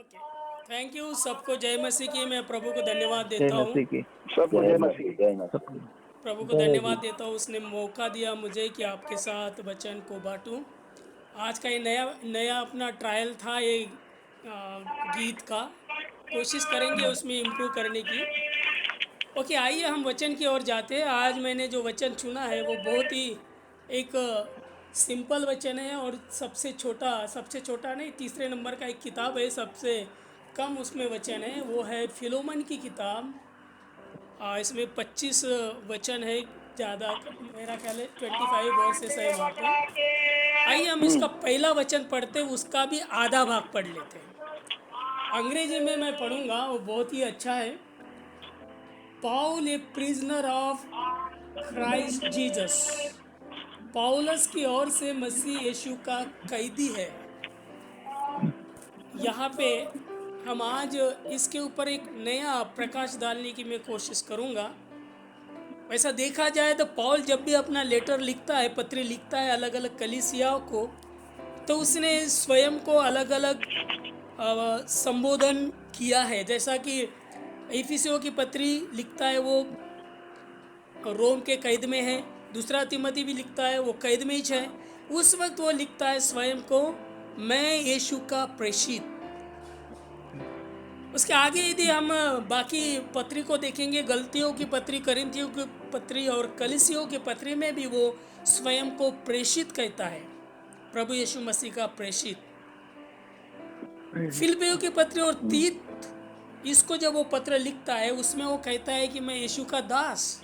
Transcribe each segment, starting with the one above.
Okay, thank you सबको। जय मसीह की। मैं प्रभु को धन्यवाद जय देता हूँ। मसीह की। सबको जय मसीह। जय मसीह। सबको प्रभु को जय धन्यवाद जी। देता हूँ, उसने मौका दिया मुझे कि आपके साथ वचन को बांटूं। आज का ये नया नया अपना ट्रायल था, ये गीत का। कोशिश करेंगे उसमें इम्प्रूव करने की। ओके, आइए हम वचन की ओर जाते हैं। आज मैंने जो वचन चुना है वो बहुत ही एक सिंपल वचन है, और सबसे छोटा नहीं, तीसरे नंबर का एक किताब है, सबसे कम उसमें वचन है, वो है फिलोमन की किताब। इसमें 25 वचन है, ज़्यादा मेरा ख्याल है 25 वर्सेस है वहाँ पे। आइए हम इसका पहला वचन पढ़ते हैं, उसका भी आधा भाग पढ़ लेते हैं। अंग्रेजी में मैं पढ़ूंगा, वो बहुत ही अच्छा है। Paul a prisoner of Christ Jesus, पौलुस की ओर से मसीह यीशु का कैदी है। यहाँ पे हम आज इसके ऊपर एक नया प्रकाश डालने की मैं कोशिश करूँगा। वैसा देखा जाए तो पौल जब भी अपना लेटर लिखता है, पत्री लिखता है अलग अलग कलीसियाओं को, तो उसने स्वयं को अलग अलग संबोधन किया है। जैसा कि इफिसियों की पत्री लिखता है, वो रोम के कैद में है। दूसरा तिमोथी भी लिखता है, वो कैद में ही है। उस वक्त वो लिखता है स्वयं को, मैं यीशु का प्रेषित। उसके आगे यदि हम बाकी पत्री को देखेंगे, गलतियों की पत्री, करिन्थियों की पत्री और कलीसियों की पत्री में भी वो स्वयं को प्रेषित कहता है, प्रभु यीशु मसीह का प्रेषित। फिलिपियों की पत्री और तीत, इसको जब वो पत्र लिखता है उसमें वो कहता है कि मैं यीशु का दास।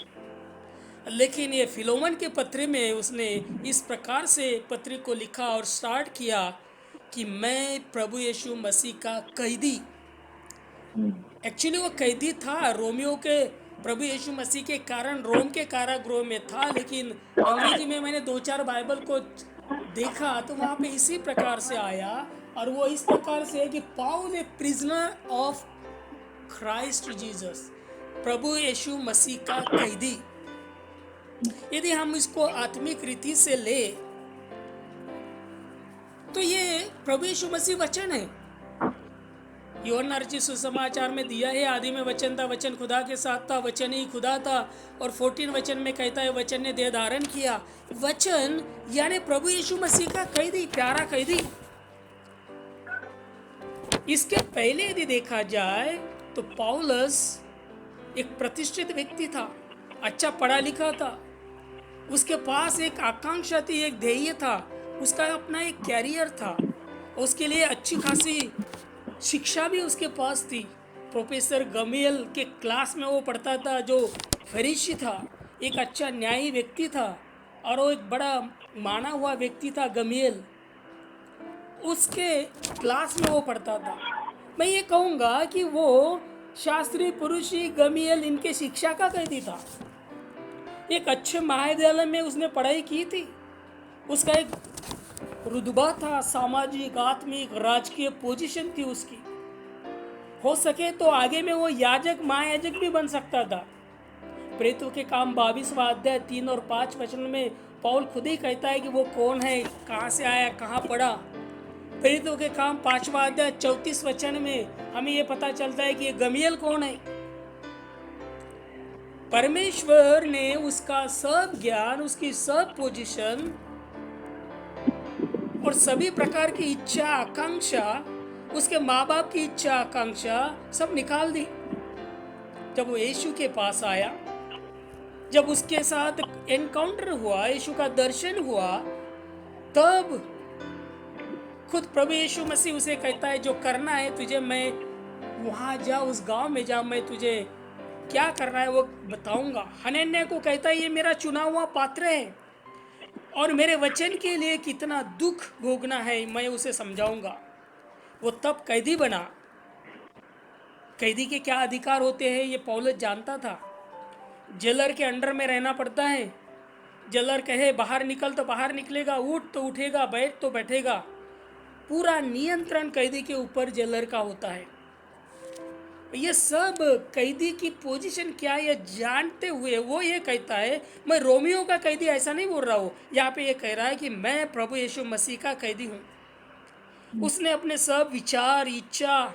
लेकिन ये फिलोमन के पत्र में उसने इस प्रकार से पत्र को लिखा और स्टार्ट किया कि मैं प्रभु यीशु मसीह का कैदी। एक्चुअली वो कैदी था रोमियो के, प्रभु यीशु मसीह के कारण रोम के कारागृह में था। लेकिन अंग्रेजी में मैंने 2-4 बाइबल को देखा तो वहाँ पे इसी प्रकार से आया, और वो इस प्रकार से है कि Paul a prisoner of Christ Jesus, प्रभु यीशु मसीह का कैदी। यदि हम इसको आत्मिक रीति से ले तो ये प्रभु यीशु मसीह वचन है। यूहन्ना रचित सुसमाचार में दिया है, आदि में वचन था, वचन खुदा के साथ था, वचन ही खुदा था। और 14 वचन में कहता है वचन ने देह धारण किया। वचन यानी प्रभु यीशु मसीह का कैदी, प्यारा कैदी। इसके पहले यदि देखा जाए तो पौलुस एक प्रतिष्ठित व्यक्ति था, अच्छा पढ़ा लिखा था, उसके पास एक आकांक्षा थी, एक ध्येय था, उसका अपना एक कैरियर था, उसके लिए अच्छी खासी शिक्षा भी उसके पास थी। प्रोफेसर गमील के क्लास में वो पढ़ता था, जो फरीसी था, एक अच्छा न्यायी व्यक्ति था, और वो एक बड़ा माना हुआ व्यक्ति था गमील, उसके क्लास में वो पढ़ता था। मैं ये कहूँगा कि वो शास्त्री पुरुषी गमील इनके शिक्षा का कैदी था। एक अच्छे महाविद्यालय में उसने पढ़ाई की थी, उसका एक रुतबा था, सामाजिक, आत्मिक, राजकीय पोजीशन थी उसकी। हो सके तो आगे में वो याजक, महायाजक भी बन सकता था। प्रेरितों के काम 22वां अध्याय 3 और 5 वचन में पौल खुद ही कहता है कि वो कौन है, कहाँ से आया, कहाँ पढ़ा। प्रेरितों के काम 5वां अध्याय 34 वचन में हमें ये पता चलता है कि ये गमील कौन है। परमेश्वर ने उसका सब ज्ञान, उसकी सब पोजीशन और सभी प्रकार की इच्छा आकांक्षा, उसके माँ बाप की इच्छा आकांक्षा सब निकाल दी। जब वो यीशु के पास आया, जब उसके साथ एनकाउंटर हुआ, यीशु का दर्शन हुआ, तब खुद प्रभु यीशु मसीह उसे कहता है जो करना है तुझे, मैं वहाँ जा, उस गांव में जा, मैं तुझे क्या करना है वो बताऊंगा। हनन्याह को कहता है ये मेरा चुना हुआ पात्र है और मेरे वचन के लिए कितना दुख भोगना है मैं उसे समझाऊंगा। वो तब कैदी बना। कैदी के क्या अधिकार होते हैं ये पौलुस जानता था। जेलर के अंडर में रहना पड़ता है। जेलर कहे बाहर निकल तो बाहर निकलेगा, उठ तो उठेगा, बैठ तो बैठेगा। पूरा नियंत्रण कैदी के ऊपर जेलर का होता है। ये सब कैदी की पोजीशन क्या है ये जानते हुए वो ये कहता है, मैं रोमियो का कैदी ऐसा नहीं बोल रहा हूँ, यहाँ पे ये कह रहा है कि मैं प्रभु यीशु मसीह का कैदी हूँ। उसने अपने सब विचार, इच्छा,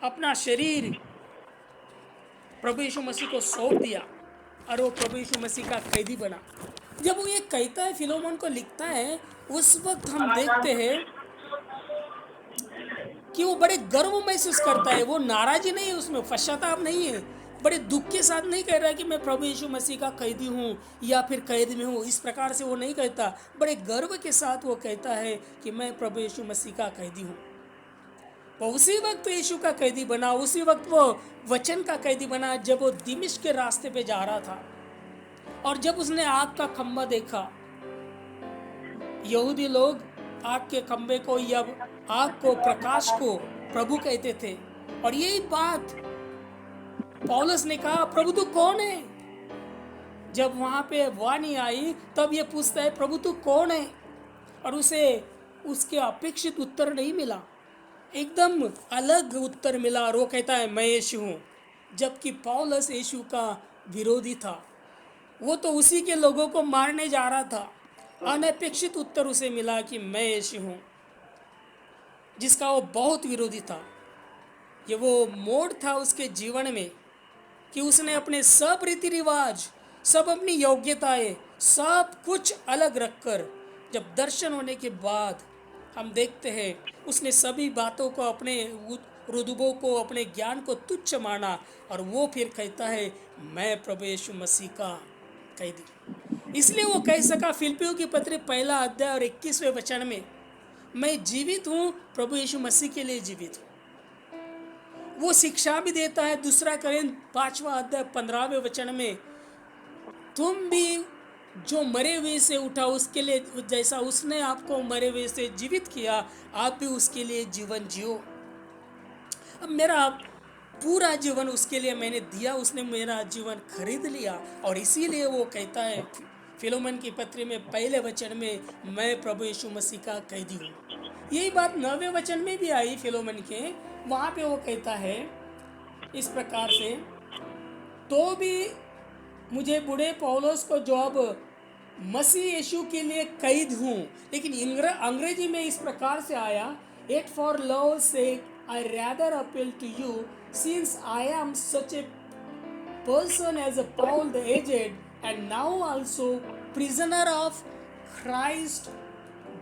अपना शरीर प्रभु यीशु मसीह को सौंप दिया और वो प्रभु यीशु मसीह का कैदी बना। जब वो ये कहता है, फिलोमन को लिखता है, उस वक्त हम देखते हैं कि वो बड़े गर्व महसूस करता है। वो नाराजी नहीं है, उसमें पश्चाताप नहीं है, बड़े दुख के साथ नहीं कह रहा है कि मैं प्रभु यीशु मसीह का कैदी हूँ या फिर कैद में हूँ। इस प्रकार से वो नहीं कहता, बड़े गर्व के साथ वो कहता है कि मैं प्रभु यीशु मसीह का कैदी हूँ। वो उसी वक्त यीशु का कैदी बना, उसी वक्त वो वचन का कैदी बना जब वो दिमिश्क के रास्ते पे जा रहा था। और जब उसने आग का खंबा देखा, यहूदी लोग आग के खंबे को या आग को, प्रकाश को प्रभु कहते थे। और यही बात पौलुस ने कहा, प्रभु तू कौन है? जब वहां पे वाणी आई तब ये पूछता है, प्रभु तू कौन है? और उसे उसके अपेक्षित उत्तर नहीं मिला, एकदम अलग उत्तर मिला और वो कहता है मैं यीशु हूँ। जबकि पौलुस यीशु का विरोधी था, वो तो उसी के लोगों को मारने जा रहा था। अनपेक्षित उत्तर उसे मिला कि मैं यीशु हूँ, जिसका वो बहुत विरोधी था। ये वो मोड़ था उसके जीवन में कि उसने अपने सब रीति रिवाज, सब अपनी योग्यताएं, सब कुछ अलग रखकर, जब दर्शन होने के बाद हम देखते हैं उसने सभी बातों को, अपने रुतबों को, अपने ज्ञान को तुच्छ माना और वो फिर कहता है मैं प्रभु यीशु मसीह का कैदी। इसलिए वो कह सका फिलिप्पियों की पत्री 1 अध्याय और 21वें वचन में, मैं जीवित हूँ, प्रभु यीशु मसीह के लिए जीवित हूँ। वो शिक्षा भी देता है 2 कोरिन्थ 5 अध्याय 15वें वचन में, तुम भी जो मरे हुए से उठा उसके लिए, जैसा उसने आपको मरे हुए से जीवित किया, आप भी उसके लिए जीवन जियो। अब मेरा पूरा जीवन उसके लिए मैंने दिया, उसने मेरा जीवन खरीद लिया। और इसीलिए वो कहता है फिलोमन की पत्री में 1 वचन में, मैं प्रभु यीशु मसीह का कैदी हूँ। यही बात 9वें वचन में भी आई फिलोमन के, वहाँ पे वो कहता है इस प्रकार से, तो भी मुझे बूढ़े पौलुस को जो अब मसीह यीशु के लिए कैद हूँ। लेकिन अंग्रेजी में इस प्रकार से आया, Yet for love's sake I rather appeal to you, since I am such a person as a Paul the aged, and now also prisoner of Christ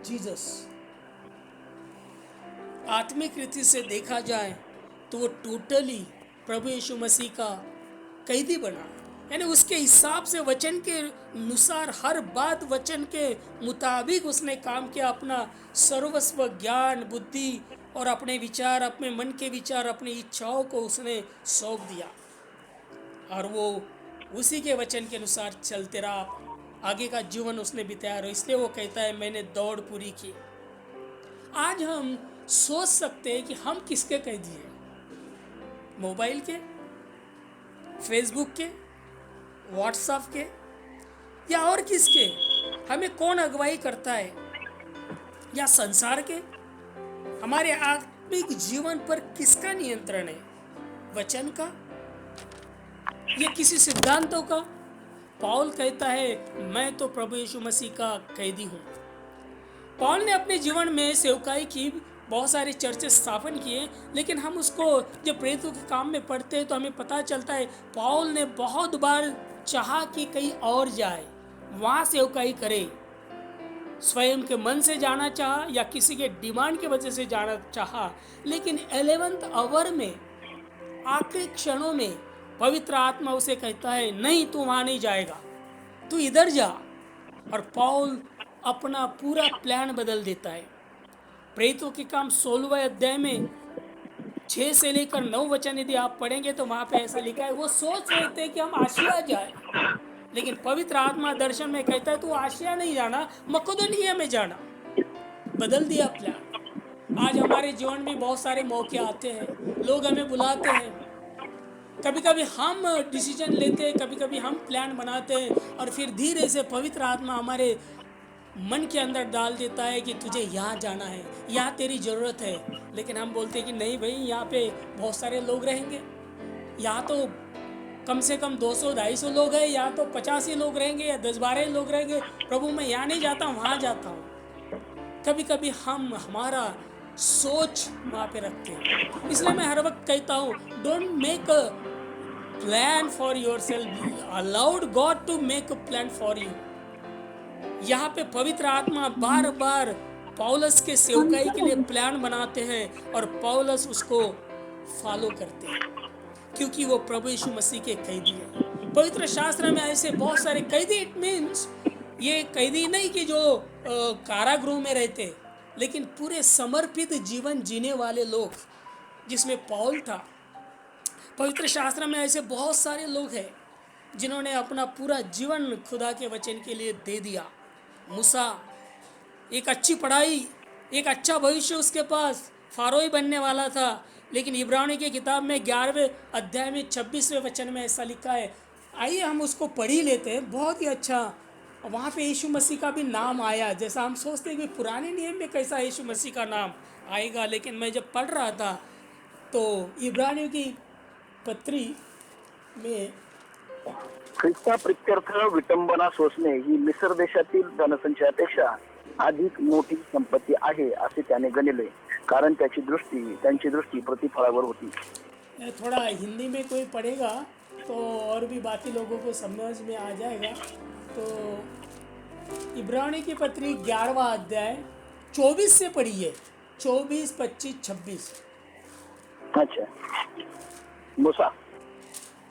Jesus. आत्मिक रीति से देखा जाए तो वो टोटली प्रभु यीशु मसीह का कैदी बना, यानी उसके हिसाब से, वचन के अनुसार, हर बात वचन के मुताबिक उसने काम किया। अपना सर्वस्व, ज्ञान, बुद्धि और अपने विचार, अपने मन के विचार, अपनी इच्छाओं को उसने सौंप दिया और वो उसी के वचन के अनुसार चलते रहा। आगे का जीवन उसने बिताया और इसलिए वो कहता है मैंने दौड़ पूरी की। आज हम सोच सकते हैं कि हम किसके कैदी हैं? मोबाइल के, फेसबुक के, व्हाट्सएप के, या और किसके? हमें कौन अगुवाई करता है? या संसार के? हमारे आत्मिक जीवन पर किसका नियंत्रण है? वचन का या किसी सिद्धांतों का? पौल कहता है मैं तो प्रभु यीशु मसीह का कैदी हूँ। पौल ने अपने जीवन में सेवकाई की, बहुत सारे चर्चेस स्थापन किए, लेकिन हम उसको जब प्रेरितों के काम में पढ़ते हैं तो हमें पता चलता है पौल ने बहुत बार चाहा कि कहीं और जाए, वहाँ सेवकाई करे। स्वयं के मन से जाना चाहा या किसी के डिमांड की वजह से जाना चाहा, लेकिन 11th आवर में, आखिरी क्षणों में पवित्र आत्मा उसे कहता है नहीं, तू वहाँ नहीं जाएगा, तू इधर जा। और पौल अपना पूरा प्लान बदल देता है। प्रेरितों के काम 16वें अध्याय में 6 से लेकर 9 वचन यदि आप पढ़ेंगे तो वहाँ पे ऐसा लिखा है, वो सोच रहे थे कि हम आशिया जाए, लेकिन पवित्र आत्मा दर्शन में कहता है तू आशिया नहीं जाना, मकदोनिया में जाना। बदल दिया प्लान। आज हमारे जीवन में बहुत सारे मौके आते हैं, लोग हमें बुलाते हैं, कभी कभी हम डिसीजन लेते हैं, कभी कभी हम प्लान बनाते हैं और फिर धीरे से पवित्र आत्मा हमारे मन के अंदर डाल देता है कि तुझे यहाँ जाना है, यहाँ तेरी ज़रूरत है। लेकिन हम बोलते हैं कि नहीं भाई, यहाँ पे बहुत सारे लोग रहेंगे, यहाँ तो कम से कम 200-250 लोग हैं, यहाँ तो 50 ही लोग रहेंगे या 10-12 लोग रहेंगे। प्रभु मैं यहाँ नहीं जाता हूँ, वहाँ जाता हूँ। कभी कभी हम हमारा सोच वहाँ पे रखते हैं। इसलिए मैं हर वक्त कहता हूँ, don't make a plan for yourself, allowed God to make a plan for you. यहाँ पे पवित्र आत्मा बार बार पौलुस के सेवकाई के लिए प्लान बनाते हैं और पौलुस उसको फॉलो करते हैं, क्योंकि वो प्रभु यीशु मसीह के कैदी हैं। पवित्र शास्त्र में ऐसे बहुत सारे कैदी, इट मीन्स ये कैदी नहीं कि जो कारागृह में रहते, लेकिन पूरे समर्पित जीवन जीने वाले लोग, जिसमें पौल था। पवित्र शास्त्र में ऐसे बहुत सारे लोग हैं जिन्होंने अपना पूरा जीवन खुदा के वचन के लिए दे दिया। मूसा, एक अच्छी पढ़ाई, एक अच्छा भविष्य उसके पास, फारोई बनने वाला था, लेकिन इब्रानी की किताब में 11वें अध्याय में 26वें वचन में ऐसा लिखा है। आइए हम उसको पढ़ ही लेते हैं, बहुत ही अच्छा। वहाँ पे यीशु मसीह का भी नाम आया, जैसा हम सोचते हैं कि पुराने नियम में कैसा यीशु मसीह का नाम आएगा, लेकिन मैं जब पढ़ रहा था तो इब्रानियों की पत्री में ख्रिस्ता प्रित्यर्थ विटंबना सोसणे ही मिस्र देशातील जनसंख्येपेक्षा अधिक मोठी संपत्ती आहे असे त्याने गणले, कारण त्यांची दृष्टी प्रतिफळावर होती. थोड़ा हिंदी में कोई पढ़ेगा तो और भी बाकी लोगों को समझ में आ जाएगा। तो इब्रानी की पत्री 11वां अध्याय 24 से पढ़िए, 24, 25, 26। अच्छा, मूसा,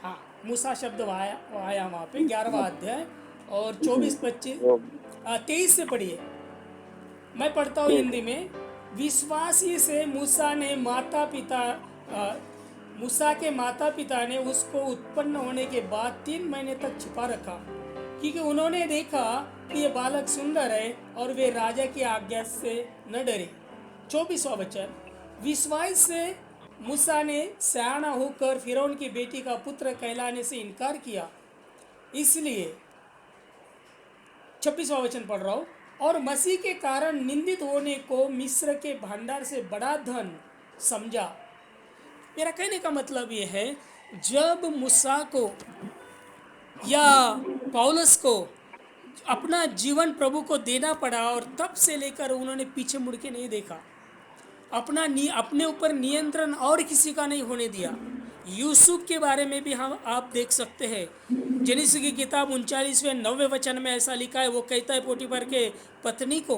हाँ, मूसा शब्द आया वहाँ पे 11वां अध्याय, और 24, 25, 23 से पढ़िए। मैं पढ़ता हूँ हिंदी में। विश्वासी से मूसा के माता पिता ने उसको उत्पन्न होने के बाद 3 महीने तक छिपा रखा, क्योंकि उन्होंने देखा कि ये बालक सुंदर है और वे राजा की आज्ञा से न डरे। 24वां वचन, विश्वास से मूसा ने सयाना होकर फिरौन की बेटी का पुत्र कहलाने से इनकार किया, इसलिए 26वां वचन पढ़ रहा हूँ, और मसीह के कारण निंदित होने को मिस्र के भंडार से बड़ा धन समझा। मेरा कहने का मतलब ये है, जब मूसा को या पौलुस को अपना जीवन प्रभु को देना पड़ा, और तब से लेकर उन्होंने पीछे मुड़ के नहीं देखा, अपने ऊपर नियंत्रण और किसी का नहीं होने दिया। यूसुफ के बारे में भी हम आप देख सकते हैं। जेनेसिस की किताब 39वें 9वें वचन में ऐसा लिखा है, वो कहता है पोटीफर के पत्नी को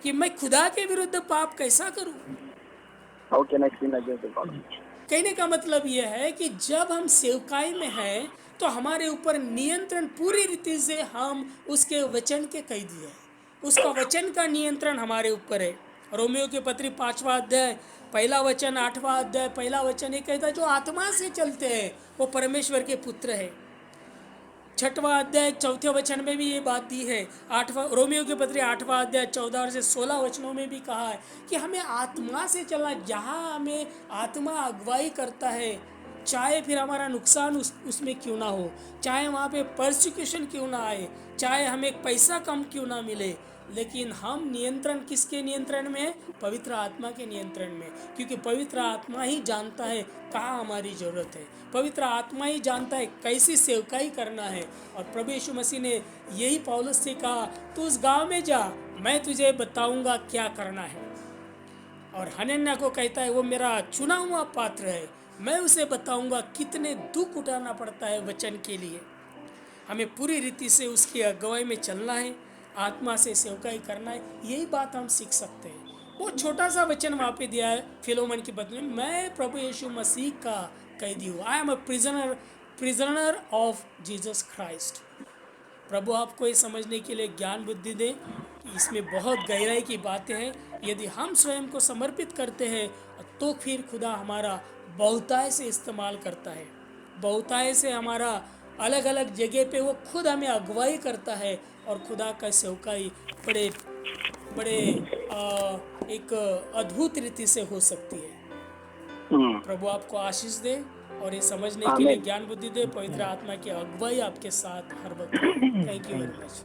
कि मैं खुदा के विरुद्ध पाप कैसा करूं। कहने का मतलब यह है कि जब हम सेवकाई में हैं तो हमारे ऊपर नियंत्रण पूरी रीति से हम उसके वचन के कैदी हैं, उसका वचन का नियंत्रण हमारे ऊपर है। रोमियो की पत्री 5वां अध्याय 1 वचन, 8वां अध्याय 1 वचन, ये कहता है जो आत्मा से चलते हैं वो परमेश्वर के पुत्र है। 6वां अध्याय 4 वचन में भी ये बात दी है। रोमियो की पत्री 8वां अध्याय 14 से 16 वचनों में भी कहा है कि हमें आत्मा से चलना। जहाँ हमें आत्मा अगुवाई करता है, चाहे फिर हमारा नुकसान उसमें क्यों ना हो, चाहे वहाँ पे परसिक्यूशन क्यों ना आए, चाहे हमें पैसा कम क्यों ना मिले, लेकिन हम नियंत्रण किसके नियंत्रण में है? पवित्र आत्मा के नियंत्रण में। क्योंकि पवित्र आत्मा ही जानता है कहाँ हमारी ज़रूरत है, पवित्र आत्मा ही जानता है कैसी सेवकाई करना है। और प्रभु यीशु मसीह ने यही पौलुस से कहा, तू उस गांव में जा, मैं तुझे बताऊंगा क्या करना है। और हनन्याह को कहता है वो मेरा चुना हुआ पात्र है, मैं उसे बताऊंगा कितने दुख उठाना पड़ता है वचन के लिए। हमें पूरी रीति से उसकी अगुवाई में चलना है, आत्मा से सेवकाई करना है। यही बात हम सीख सकते हैं। वो छोटा सा वचन वहाँ पे दिया है फिलोमन की बदले, मैं प्रभु यीशु मसीह का कैदी हूँ, I am a prisoner of Jesus Christ. प्रभु आपको ये समझने के लिए ज्ञान बुद्धि दे कि इसमें बहुत गहराई की बातें हैं। यदि हम स्वयं को समर्पित करते हैं तो फिर खुदा हमारा बहुताय से इस्तेमाल करता है, बहुताय से हमारा अलग अलग जगह पे वो खुद हमें अगुवाई करता है, और खुदा का सेवकाई बड़े बड़े एक अद्भुत रीति से हो सकती है। प्रभु आपको आशीष दे और ये समझने के लिए ज्ञान बुद्धि दे। पवित्र आत्मा की अगुवाई आपके साथ हर वक्त। Thank you very much.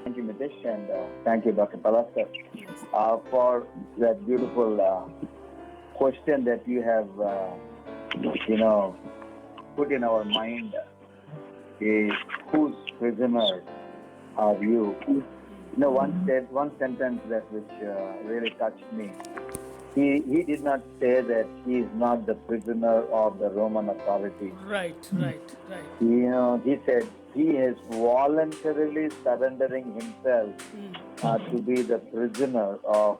Thank you, Mitesh, and thank you, Dr. Palaska, for that beautiful question that you have, put in our mind. Is whose prisoner are you? No, one sentence that which really touched me. He did not say that he is not the prisoner of the Roman authority. Right, right, right. He said he is voluntarily surrendering himself to be the prisoner of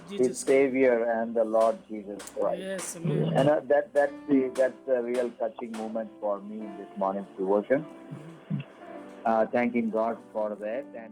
his Jesus. Savior and the Lord Jesus Christ. Yes, amen. And that's the real touching moment for me in this morning's devotion. Thanking God for that and.